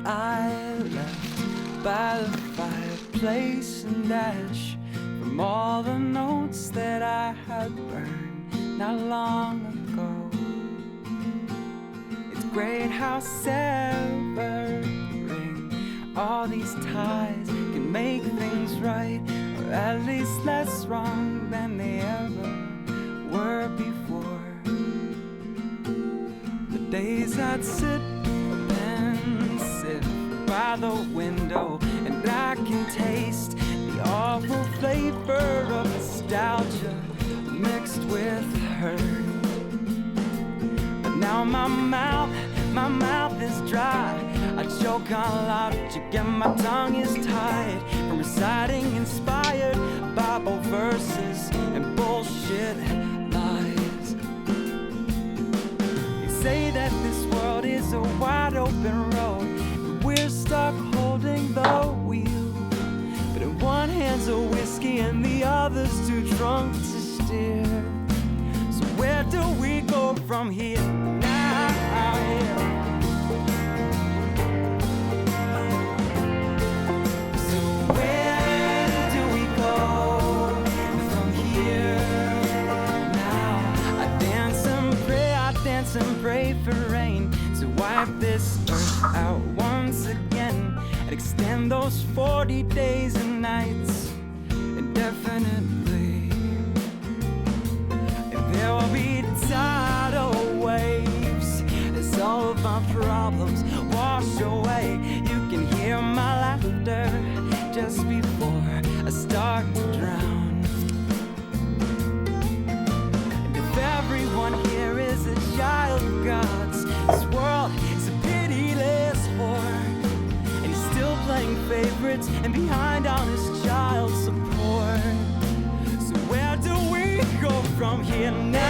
I left by the fireplace and ash from all the notes that I had burned not long ago. It's great how severing all these ties can make things right, or at least less wrong than they ever were before. The days I'd sit pensive by the window, and I can taste the awful flavor of nostalgia mixed with hurt. But now my mouth is dry. I choke on logic and my tongue is tied from reciting inspired Bible verses and bullshit lies. They say that this world is a wide open road, but we're stuck holding the wheel. But in one hand's a whiskey and the other's too drunk to steer. So where do we go from here now? And pray for rain to wipe this earth out once again, and extend those 40 days and nights indefinitely. And there will be tidal waves as all of my problems wash away. You can hear my laughter just before I start to drown. And if everyone here is a child of God's, this world is a pitiless whore, and he's still playing favorites and behind on his child support. So where do we go from here now?